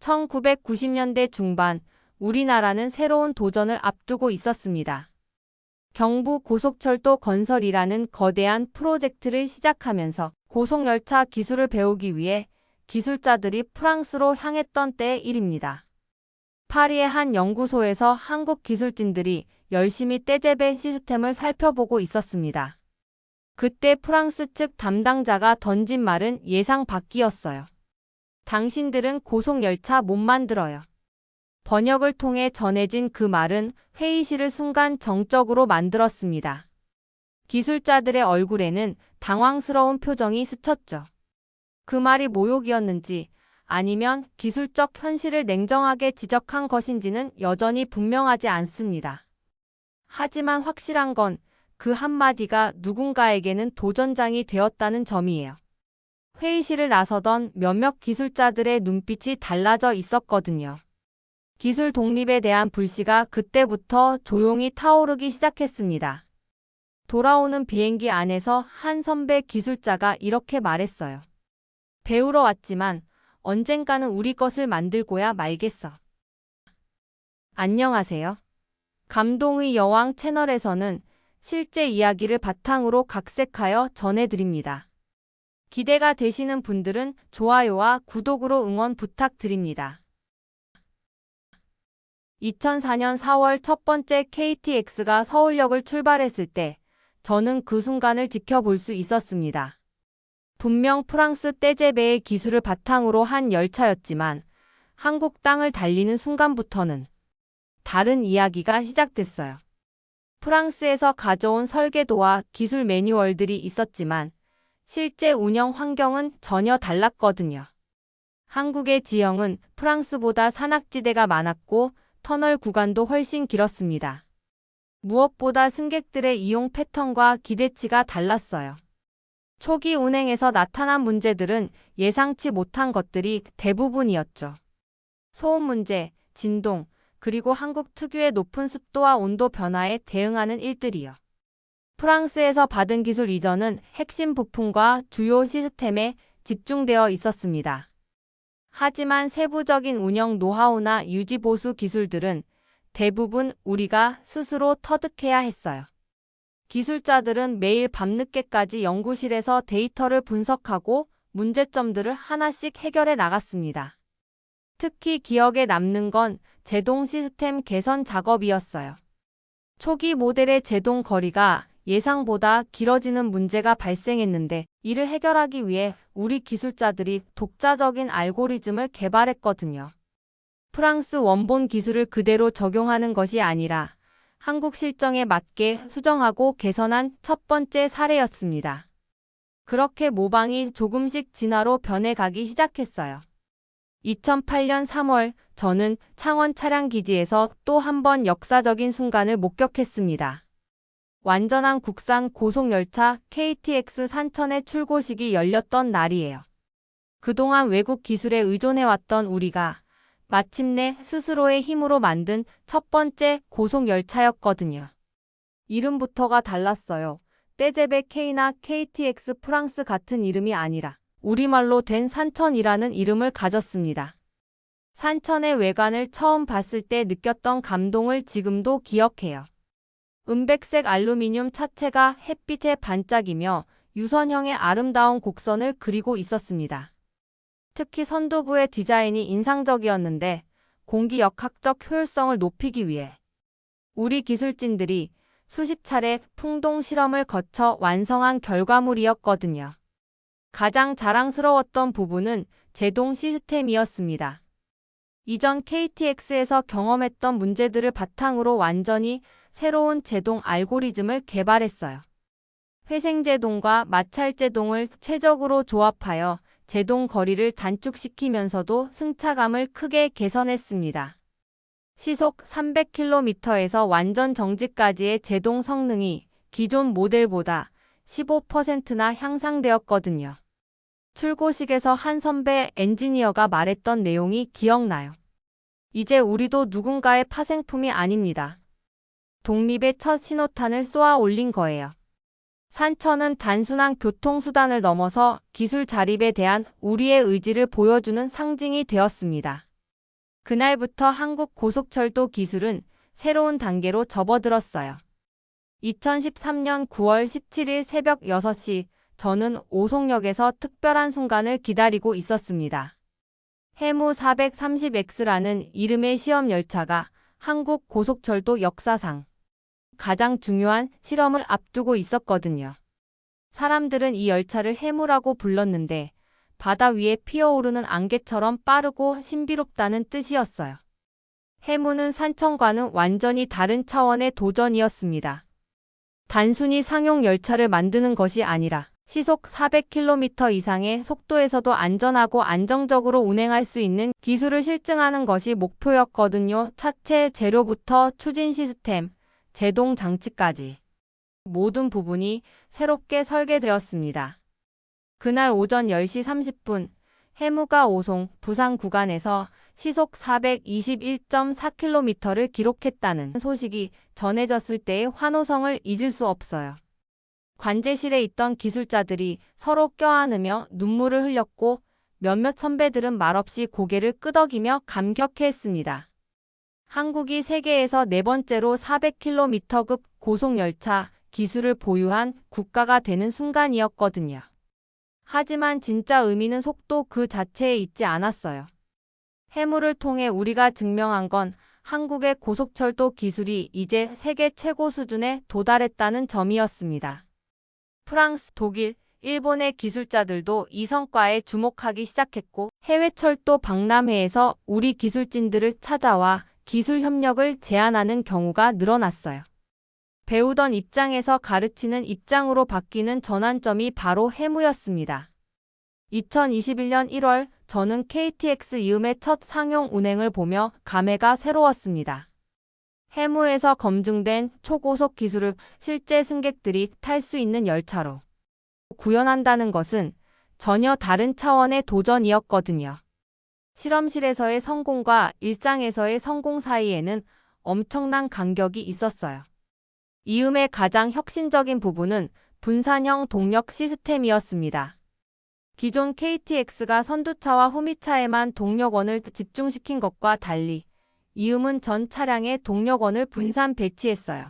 1990년대 중반 우리나라는 새로운 도전을 앞두고 있었습니다. 경부 고속철도 건설이라는 거대한 프로젝트를 시작하면서 고속열차 기술을 배우기 위해 기술자들이 프랑스로 향했던 때의 일입니다. 파리의 한 연구소에서 한국 기술진들이 열심히 떼제배 시스템을 살펴보고 있었습니다. 그때 프랑스 측 담당자가 던진 말은 예상 밖이었어요. 당신들은 고속열차 못 만들어요. 번역을 통해 전해진 그 말은 회의실을 순간 정적으로 만들었습니다. 기술자들의 얼굴에는 당황스러운 표정이 스쳤죠. 그 말이 모욕이었는지 아니면 기술적 현실을 냉정하게 지적한 것인지는 여전히 분명하지 않습니다. 하지만 확실한 건 그 한마디가 누군가에게는 도전장이 되었다는 점이에요. 회의실을 나서던 몇몇 기술자들의 눈빛이 달라져 있었거든요. 기술 독립에 대한 불씨가 그때부터 조용히 타오르기 시작했습니다. 돌아오는 비행기 안에서 한 선배 기술자가 이렇게 말했어요. 배우러 왔지만 언젠가는 우리 것을 만들고야 말겠어. 안녕하세요. 감동의 여왕 채널에서는 실제 이야기를 바탕으로 각색하여 전해드립니다. 기대가 되시는 분들은 좋아요와 구독으로 응원 부탁드립니다. 2004년 4월 첫 번째 KTX가 서울역을 출발했을 때 저는 그 순간을 지켜볼 수 있었습니다. 분명 프랑스 떼제배의 기술을 바탕으로 한 열차였지만 한국 땅을 달리는 순간부터는 다른 이야기가 시작됐어요. 프랑스에서 가져온 설계도와 기술 매뉴얼들이 있었지만 실제 운영 환경은 전혀 달랐거든요. 한국의 지형은 프랑스보다 산악지대가 많았고 터널 구간도 훨씬 길었습니다. 무엇보다 승객들의 이용 패턴과 기대치가 달랐어요. 초기 운행에서 나타난 문제들은 예상치 못한 것들이 대부분이었죠. 소음 문제, 진동, 그리고 한국 특유의 높은 습도와 온도 변화에 대응하는 일들이요. 프랑스에서 받은 기술 이전은 핵심 부품과 주요 시스템에 집중되어 있었습니다. 하지만 세부적인 운영 노하우나 유지 보수 기술들은 대부분 우리가 스스로 터득해야 했어요. 기술자들은 매일 밤늦게까지 연구실에서 데이터를 분석하고 문제점들을 하나씩 해결해 나갔습니다. 특히 기억에 남는 건 제동 시스템 개선 작업이었어요. 초기 모델의 제동 거리가 예상보다 길어지는 문제가 발생했는데 이를 해결하기 위해 우리 기술자들이 독자적인 알고리즘을 개발했거든요. 프랑스 원본 기술을 그대로 적용하는 것이 아니라 한국 실정에 맞게 수정하고 개선한 첫 번째 사례였습니다. 그렇게 모방이 조금씩 진화로 변해가기 시작했어요. 2008년 3월 저는 창원 차량기지에서 또 한 번 역사적인 순간을 목격했습니다. 완전한 국산 고속열차 KTX 산천의 출고식이 열렸던 날이에요. 그동안 외국 기술에 의존해왔던 우리가 마침내 스스로의 힘으로 만든 첫 번째 고속열차였거든요. 이름부터가 달랐어요. 떼제배 K나 KTX 프랑스 같은 이름이 아니라 우리말로 된 산천이라는 이름을 가졌습니다. 산천의 외관을 처음 봤을 때 느꼈던 감동을 지금도 기억해요. 은백색 알루미늄 차체가 햇빛에 반짝이며 유선형의 아름다운 곡선을 그리고 있었습니다. 특히 선두부의 디자인이 인상적이었는데 공기역학적 효율성을 높이기 위해 우리 기술진들이 수십 차례 풍동 실험을 거쳐 완성한 결과물이었거든요. 가장 자랑스러웠던 부분은 제동 시스템이었습니다. 이전 KTX에서 경험했던 문제들을 바탕으로 완전히 새로운 제동 알고리즘을 개발했어요. 회생제동과 마찰제동을 최적으로 조합하여 제동 거리를 단축시키면서도 승차감을 크게 개선했습니다. 시속 300km에서 완전 정지까지의 제동 성능이 기존 모델보다 15%나 향상되었거든요. 출고식에서 한 선배 엔지니어가 말했던 내용이 기억나요. 이제 우리도 누군가의 파생품이 아닙니다. 독립의 첫 신호탄을 쏘아 올린 거예요. 산천은 단순한 교통수단을 넘어서 기술 자립에 대한 우리의 의지를 보여주는 상징이 되었습니다. 그날부터 한국 고속철도 기술은 새로운 단계로 접어들었어요. 2013년 9월 17일 새벽 6시, 저는 오송역에서 특별한 순간을 기다리고 있었습니다. 해무 430X라는 이름의 시험 열차가 한국 고속철도 역사상 가장 중요한 실험을 앞두고 있었거든요. 사람들은 이 열차를 해무라고 불렀는데 바다 위에 피어오르는 안개처럼 빠르고 신비롭다는 뜻이었어요. 해무는 산청과는 완전히 다른 차원의 도전이었습니다. 단순히 상용 열차를 만드는 것이 아니라 시속 400km 이상의 속도에서도 안전하고 안정적으로 운행할 수 있는 기술을 실증하는 것이 목표였거든요. 차체 재료부터 추진 시스템, 제동 장치까지 모든 부분이 새롭게 설계되었습니다. 그날 오전 10시 30분, 해무가 오송, 부산 구간에서 시속 421.4km를 기록했다는 소식이 전해졌을 때의 환호성을 잊을 수 없어요. 관제실에 있던 기술자들이 서로 껴안으며 눈물을 흘렸고 몇몇 선배들은 말없이 고개를 끄덕이며 감격해했습니다. 한국이 세계에서 네 번째로 400km급 고속열차 기술을 보유한 국가가 되는 순간이었거든요. 하지만 진짜 의미는 속도 그 자체에 있지 않았어요. 해무를 통해 우리가 증명한 건 한국의 고속철도 기술이 이제 세계 최고 수준에 도달했다는 점이었습니다. 프랑스, 독일, 일본의 기술자들도 이 성과에 주목하기 시작했고 해외 철도 박람회에서 우리 기술진들을 찾아와 기술 협력을 제안하는 경우가 늘어났어요. 배우던 입장에서 가르치는 입장으로 바뀌는 전환점이 바로 해무였습니다. 2021년 1월 저는 KTX 이음의 첫 상용 운행을 보며 감회가 새로웠습니다. 해무에서 검증된 초고속 기술을 실제 승객들이 탈 수 있는 열차로 구현한다는 것은 전혀 다른 차원의 도전이었거든요. 실험실에서의 성공과 일상에서의 성공 사이에는 엄청난 간격이 있었어요. 이음의 가장 혁신적인 부분은 분산형 동력 시스템이었습니다. 기존 KTX가 선두차와 후미차에만 동력원을 집중시킨 것과 달리 이음은 전 차량에 동력원을 분산 배치했어요.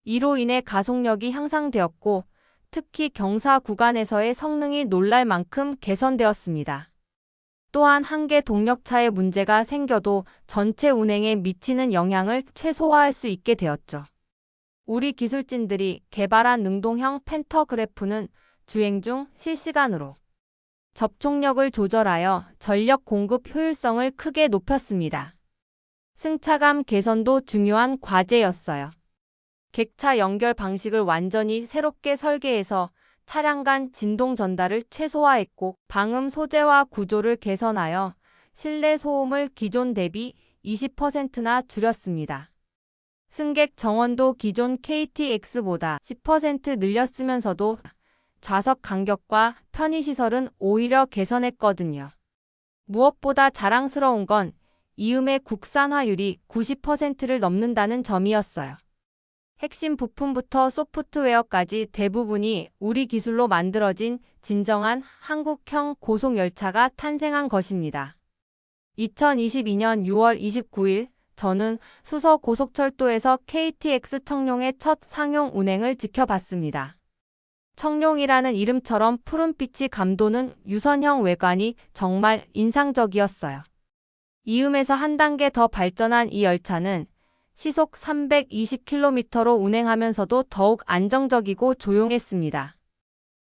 이로 인해 가속력이 향상되었고 특히 경사 구간에서의 성능이 놀랄 만큼 개선되었습니다. 또한 한 개 동력차에 문제가 생겨도 전체 운행에 미치는 영향을 최소화할 수 있게 되었죠. 우리 기술진들이 개발한 능동형 팬터그래프는 주행 중 실시간으로 접촉력을 조절하여 전력 공급 효율성을 크게 높였습니다. 승차감 개선도 중요한 과제였어요. 객차 연결 방식을 완전히 새롭게 설계해서 차량 간 진동 전달을 최소화했고 방음 소재와 구조를 개선하여 실내 소음을 기존 대비 20%나 줄였습니다. 승객 정원도 기존 KTX보다 10% 늘렸으면서도 좌석 간격과 편의시설은 오히려 개선했거든요. 무엇보다 자랑스러운 건 이음의 국산화율이 90%를 넘는다는 점이었어요. 핵심 부품부터 소프트웨어까지 대부분이 우리 기술로 만들어진 진정한 한국형 고속열차가 탄생한 것입니다. 2022년 6월 29일 저는 수서 고속철도에서 KTX 청룡의 첫 상용 운행을 지켜봤습니다. 청룡이라는 이름처럼 푸른빛이 감도는 유선형 외관이 정말 인상적이었어요. 이음에서 한 단계 더 발전한 이 열차는 시속 320km로 운행하면서도 더욱 안정적이고 조용했습니다.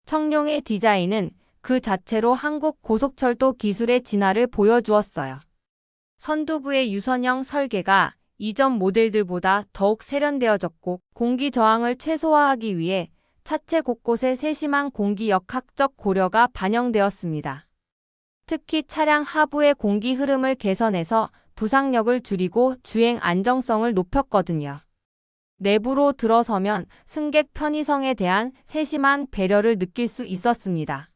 청룡의 디자인은 그 자체로 한국 고속철도 기술의 진화를 보여주었어요. 선두부의 유선형 설계가 이전 모델들보다 더욱 세련되어졌고 공기 저항을 최소화하기 위해 차체 곳곳에 세심한 공기 역학적 고려가 반영되었습니다. 특히 차량 하부의 공기 흐름을 개선해서 부상력을 줄이고 주행 안정성을 높였거든요. 내부로 들어서면 승객 편의성에 대한 세심한 배려를 느낄 수 있었습니다.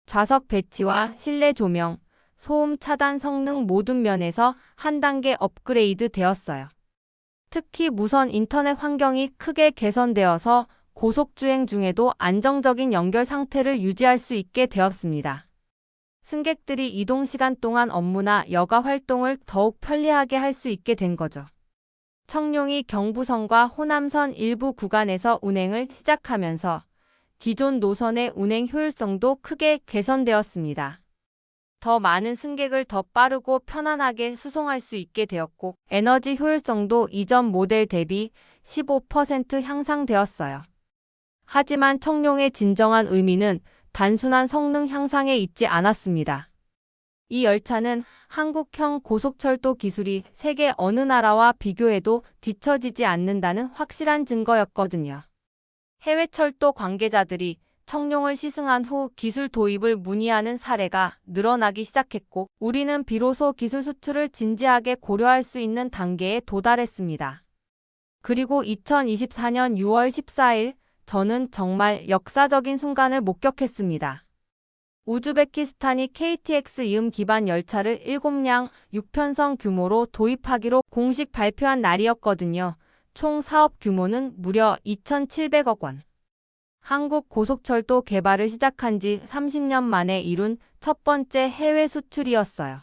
좌석 배치와 실내 조명, 소음 차단 성능 모든 면에서 한 단계 업그레이드 되었어요. 특히 무선 인터넷 환경이 크게 개선되어서 고속주행 중에도 안정적인 연결 상태를 유지할 수 있게 되었습니다. 승객들이 이동 시간 동안 업무나 여가 활동을 더욱 편리하게 할 수 있게 된 거죠. 청룡이 경부선과 호남선 일부 구간에서 운행을 시작하면서 기존 노선의 운행 효율성도 크게 개선되었습니다. 더 많은 승객을 더 빠르고 편안하게 수송할 수 있게 되었고, 에너지 효율성도 이전 모델 대비 15% 향상되었어요. 하지만 청룡의 진정한 의미는 단순한 성능 향상에 있지 않았습니다. 이 열차는 한국형 고속철도 기술이 세계 어느 나라와 비교해도 뒤처지지 않는다는 확실한 증거였거든요. 해외 철도 관계자들이 청룡을 시승한 후 기술 도입을 문의하는 사례가 늘어나기 시작했고, 우리는 비로소 기술 수출을 진지하게 고려할 수 있는 단계에 도달했습니다. 그리고 2024년 6월 14일, 저는 정말 역사적인 순간을 목격했습니다. 우즈베키스탄이 KTX 이음 기반 열차를 7량 6편성 규모로 도입하기로 공식 발표한 날이었거든요. 총 사업 규모는 무려 2,700억 원. 한국 고속철도 개발을 시작한 지 30년 만에 이룬 첫 번째 해외 수출이었어요.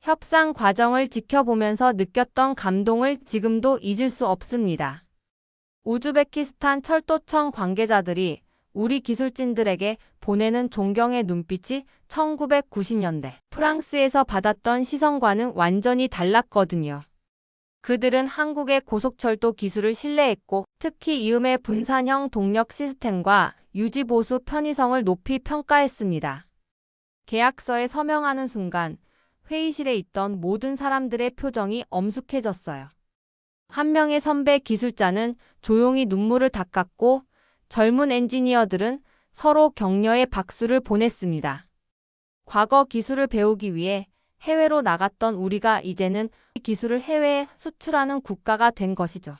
협상 과정을 지켜보면서 느꼈던 감동을 지금도 잊을 수 없습니다. 우즈베키스탄 철도청 관계자들이 우리 기술진들에게 보내는 존경의 눈빛이 1990년대 프랑스에서 받았던 시선과는 완전히 달랐거든요. 그들은 한국의 고속철도 기술을 신뢰했고, 특히 이음의 분산형 동력 시스템과 유지보수 편의성을 높이 평가했습니다. 계약서에 서명하는 순간 회의실에 있던 모든 사람들의 표정이 엄숙해졌어요. 한 명의 선배 기술자는 조용히 눈물을 닦았고, 젊은 엔지니어들은 서로 격려의 박수를 보냈습니다. 과거 기술을 배우기 위해 해외로 나갔던 우리가 이제는 이 기술을 해외에 수출하는 국가가 된 것이죠.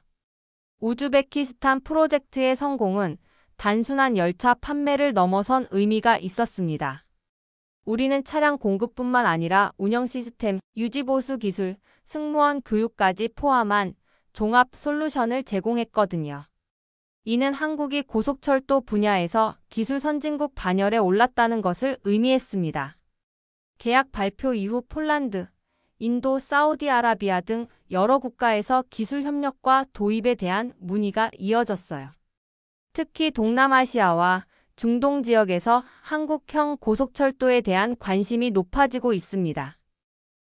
우즈베키스탄 프로젝트의 성공은 단순한 열차 판매를 넘어선 의미가 있었습니다. 우리는 차량 공급뿐만 아니라 운영 시스템, 유지보수 기술, 승무원 교육까지 포함한 종합 솔루션을 제공했거든요. 이는 한국이 고속철도 분야에서 기술 선진국 반열에 올랐다는 것을 의미했습니다. 계약 발표 이후 폴란드, 인도, 사우디아라비아 등 여러 국가에서 기술 협력과 도입에 대한 문의가 이어졌어요. 특히 동남아시아와 중동 지역에서 한국형 고속철도에 대한 관심이 높아지고 있습니다.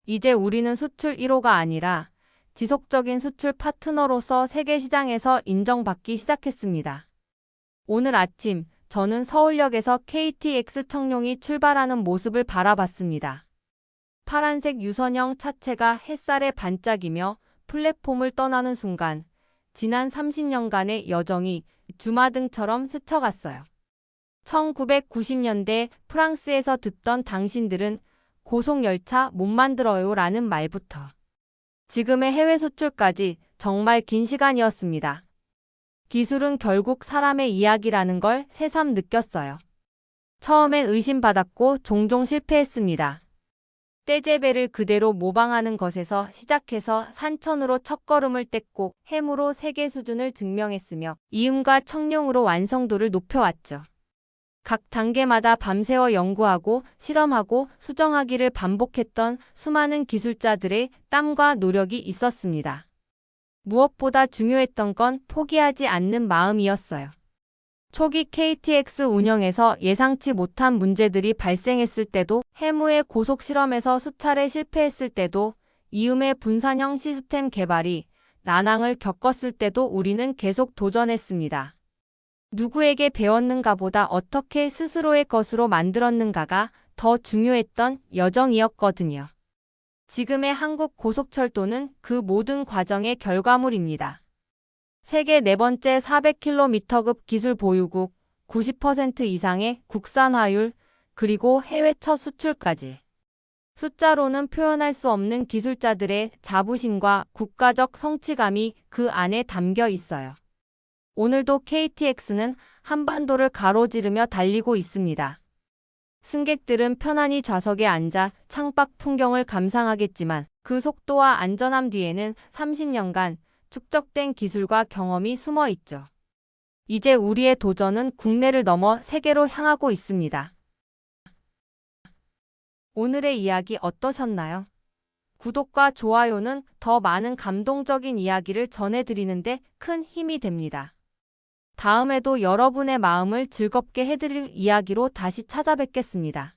이제 우리는 수출 1호가 아니라 지속적인 수출 파트너로서 세계 시장에서 인정받기 시작했습니다. 오늘 아침 저는 서울역에서 KTX 청룡이 출발하는 모습을 바라봤습니다. 파란색 유선형 차체가 햇살에 반짝이며 플랫폼을 떠나는 순간 지난 30년간의 여정이 주마등처럼 스쳐갔어요. 1990년대 프랑스에서 듣던 당신들은 고속열차 못 만들어요 라는 말부터 지금의 해외 수출까지 정말 긴 시간이었습니다. 기술은 결국 사람의 이야기라는 걸 새삼 느꼈어요. 처음엔 의심받았고 종종 실패했습니다. 떼제베를 그대로 모방하는 것에서 시작해서 산천으로 첫걸음을 뗐고 해무로 세계 수준을 증명했으며 이음과 청룡으로 완성도를 높여왔죠. 각 단계마다 밤새워 연구하고 실험하고 수정하기를 반복했던 수많은 기술자들의 땀과 노력이 있었습니다. 무엇보다 중요했던 건 포기하지 않는 마음이었어요. 초기 KTX 운영에서 예상치 못한 문제들이 발생했을 때도, 해무의 고속 실험에서 수차례 실패했을 때도, 이음의 분산형 시스템 개발이 난항을 겪었을 때도 우리는 계속 도전했습니다. 누구에게 배웠는가 보다 어떻게 스스로의 것으로 만들었는가가 더 중요했던 여정이었거든요. 지금의 한국 고속철도는 그 모든 과정의 결과물입니다. 세계 네 번째 400km급 기술 보유국, 90% 이상의 국산화율, 그리고 해외 첫 수출까지. 숫자로는 표현할 수 없는 기술자들의 자부심과 국가적 성취감이 그 안에 담겨 있어요. 오늘도 KTX는 한반도를 가로지르며 달리고 있습니다. 승객들은 편안히 좌석에 앉아 창밖 풍경을 감상하겠지만 그 속도와 안전함 뒤에는 30년간 축적된 기술과 경험이 숨어 있죠. 이제 우리의 도전은 국내를 넘어 세계로 향하고 있습니다. 오늘의 이야기 어떠셨나요? 구독과 좋아요는 더 많은 감동적인 이야기를 전해드리는데 큰 힘이 됩니다. 다음에도 여러분의 마음을 즐겁게 해드릴 이야기로 다시 찾아뵙겠습니다.